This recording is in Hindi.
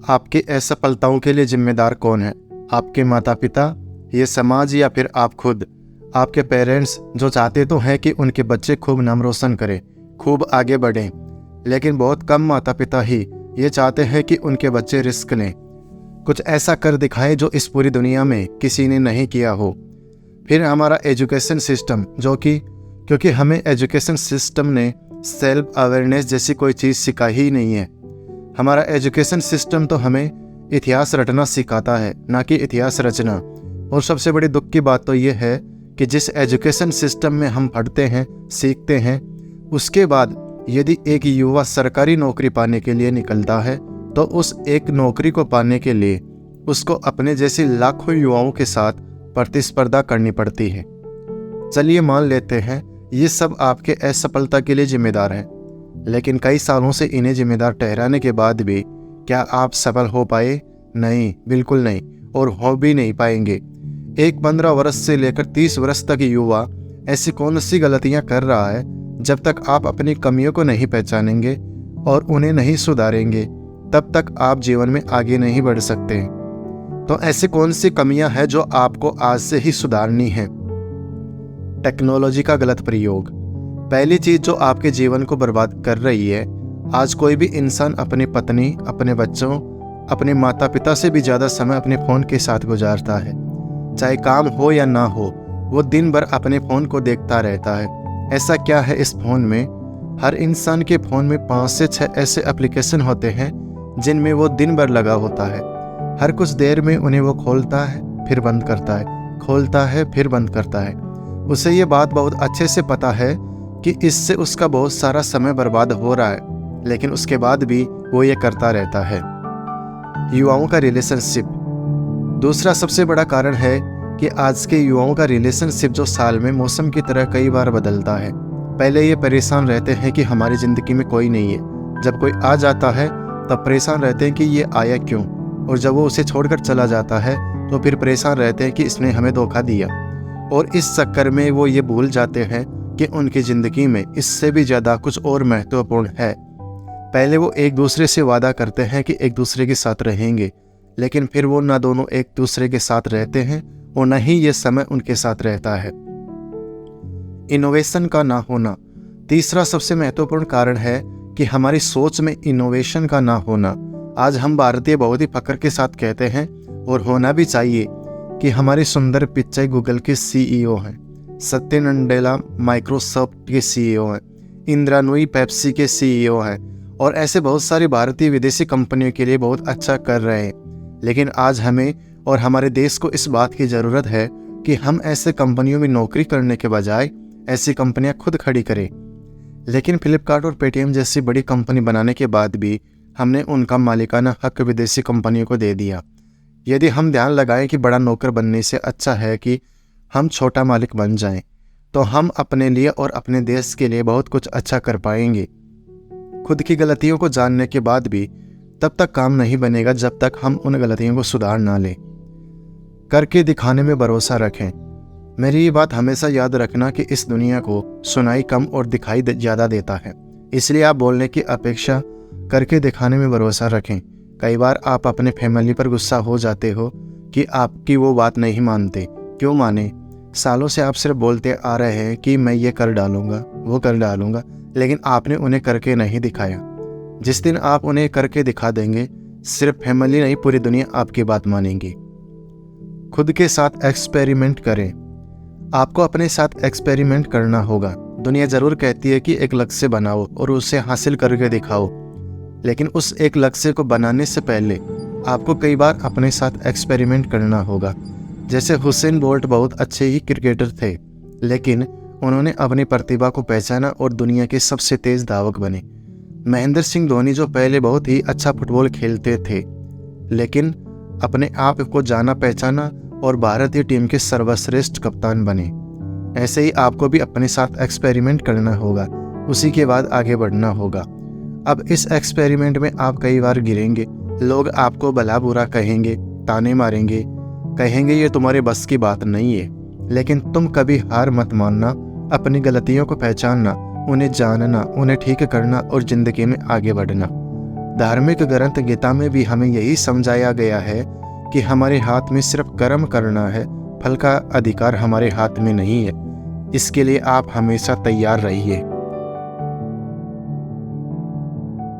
आपकी असफलताओं के लिए जिम्मेदार कौन है? आपके माता पिता, ये समाज, या फिर आप खुद? आपके पेरेंट्स जो चाहते तो हैं कि उनके बच्चे खूब नाम रोशन करें, खूब आगे बढ़ें, लेकिन बहुत कम माता पिता ही ये चाहते हैं कि उनके बच्चे रिस्क लें, कुछ ऐसा कर दिखाएं जो इस पूरी दुनिया में किसी ने नहीं किया हो। फिर हमारा एजुकेशन सिस्टम, जो कि क्योंकि हमें एजुकेशन सिस्टम ने सेल्फ अवेयरनेस जैसी कोई चीज़ सिखाई ही नहीं है। हमारा एजुकेशन सिस्टम तो हमें इतिहास रटना सिखाता है, ना कि इतिहास रचना। और सबसे बड़ी दुख की बात तो ये है कि जिस एजुकेशन सिस्टम में हम पढ़ते हैं, सीखते हैं, उसके बाद यदि एक युवा सरकारी नौकरी पाने के लिए निकलता है तो उस एक नौकरी को पाने के लिए उसको अपने जैसे लाखों युवाओं के साथ प्रतिस्पर्धा करनी पड़ती है। चलिए मान लेते हैं ये सब आपके असफलता के लिए जिम्मेदार है, लेकिन कई सालों से इन्हें जिम्मेदार ठहराने के बाद भी क्या आप सफल हो पाए? नहीं, बिल्कुल नहीं, और हो भी नहीं पाएंगे। एक 15 वर्ष से लेकर 30 वर्ष तक युवा ऐसी कौन सी गलतियां कर रहा है, जब तक आप अपनी कमियों को नहीं पहचानेंगे और उन्हें नहीं सुधारेंगे तब तक आप जीवन में आगे नहीं बढ़ सकते। तो ऐसी कौन सी कमियां हैं जो आपको आज से ही सुधारनी है? टेक्नोलॉजी का गलत प्रयोग पहली चीज जो आपके जीवन को बर्बाद कर रही है। आज कोई भी इंसान अपनी पत्नी, अपने बच्चों, अपने माता पिता से भी ज़्यादा समय अपने फ़ोन के साथ गुजारता है। चाहे काम हो या ना हो, वो दिन भर अपने फ़ोन को देखता रहता है। ऐसा क्या है इस फ़ोन में? हर इंसान के फ़ोन में 5 से 6 ऐसे एप्लीकेशन होते हैं जिनमें वो दिन भर लगा होता है। हर कुछ देर में उन्हें वो खोलता है, फिर बंद करता है, खोलता है, फिर बंद करता है। उसे ये बात बहुत अच्छे से पता है कि इससे उसका बहुत सारा समय बर्बाद हो रहा है, लेकिन उसके बाद भी वो ये करता रहता है। युवाओं का रिलेशनशिप दूसरा सबसे बड़ा कारण है कि आज के युवाओं का रिलेशनशिप जो साल में मौसम की तरह कई बार बदलता है। पहले ये परेशान रहते हैं कि हमारी ज़िंदगी में कोई नहीं है, जब कोई आ जाता है तब परेशान रहते हैं कि ये आया क्यों, और जब वो उसे छोड़कर चला जाता है तो फिर परेशान रहते हैं कि इसने हमें धोखा दिया। और इस चक्कर में वो ये भूल जाते हैं कि उनकी ज़िंदगी में इससे भी ज़्यादा कुछ और महत्वपूर्ण है। पहले वो एक दूसरे से वादा करते हैं कि एक दूसरे के साथ रहेंगे, लेकिन फिर वो ना दोनों एक दूसरे के साथ रहते हैं और न ही ये समय उनके साथ रहता है। इनोवेशन का ना होना तीसरा सबसे महत्वपूर्ण कारण है कि हमारी सोच में इनोवेशन का ना होना। आज हम भारतीय बहुत ही फख्र के साथ कहते हैं, और होना भी चाहिए, कि हमारे सुंदर पिचाई गूगल के सीईओ हैं, सत्य नडेला माइक्रोसॉफ्ट के सीईओ हैं, इंदिरा नूई पेप्सी के सीईओ हैं, और ऐसे बहुत सारी भारतीय विदेशी कंपनियों के लिए बहुत अच्छा कर रहे हैं। लेकिन आज हमें और हमारे देश को इस बात की ज़रूरत है कि हम ऐसे कंपनियों में नौकरी करने के बजाय ऐसी कंपनियां खुद खड़ी करें। लेकिन फ्लिपकार्ट और पेटीएम जैसी बड़ी कंपनी बनाने के बाद भी हमने उनका मालिकाना हक विदेशी कंपनियों को दे दिया। यदि हम ध्यान लगाएं कि बड़ा नौकर बनने से अच्छा है कि हम छोटा मालिक बन जाएं, तो हम अपने लिए और अपने देश के लिए बहुत कुछ अच्छा कर पाएंगे। खुद की गलतियों को जानने के बाद भी तब तक काम नहीं बनेगा जब तक हम उन गलतियों को सुधार ना लें। करके दिखाने में भरोसा रखें। मेरी ये बात हमेशा याद रखना कि इस दुनिया को सुनाई कम और दिखाई ज़्यादा देता है, इसलिए आप बोलने की अपेक्षा करके दिखाने में भरोसा रखें। कई बार आप अपने फैमिली पर गुस्सा हो जाते हो कि आपकी वो बात नहीं मानते। क्यों माने? सालों से आप सिर्फ बोलते आ रहे हैं कि मैं ये कर डालूंगा, वो कर डालूंगा, लेकिन आपने उन्हें करके नहीं दिखाया। जिस दिन आप उन्हें करके दिखा देंगे, सिर्फ फैमिली नहीं पूरी दुनिया आपकी बात मानेगी। खुद के साथ एक्सपेरिमेंट करें। आपको अपने साथ एक्सपेरिमेंट करना होगा। दुनिया ज़रूर कहती है कि एक लक्ष्य बनाओ और उसे हासिल करके दिखाओ, लेकिन उस एक लक्ष्य को बनाने से पहले आपको कई बार अपने साथ एक्सपेरिमेंट करना होगा। जैसे हुसैन बोल्ट बहुत अच्छे ही क्रिकेटर थे, लेकिन उन्होंने अपनी प्रतिभा को पहचाना और दुनिया के सबसे तेज धावक बने। महेंद्र सिंह धोनी जो पहले बहुत ही अच्छा फुटबॉल खेलते थे, लेकिन अपने आप को जाना पहचाना और भारतीय टीम के सर्वश्रेष्ठ कप्तान बने। ऐसे ही आपको भी अपने साथ एक्सपेरिमेंट करना होगा, उसी के बाद आगे बढ़ना होगा। अब इस एक्सपेरिमेंट में आप कई बार गिरेंगे, लोग आपको भला बुरा कहेंगे, ताने मारेंगे, कहेंगे ये तुम्हारे बस की बात नहीं है, लेकिन तुम कभी हार मत मानना। अपनी गलतियों को पहचानना, उन्हें जानना, उन्हें ठीक करना और ज़िंदगी में आगे बढ़ना। धार्मिक ग्रंथ गीता में भी हमें यही समझाया गया है कि हमारे हाथ में सिर्फ कर्म करना है, फल का अधिकार हमारे हाथ में नहीं है। इसके लिए आप हमेशा तैयार रहिए।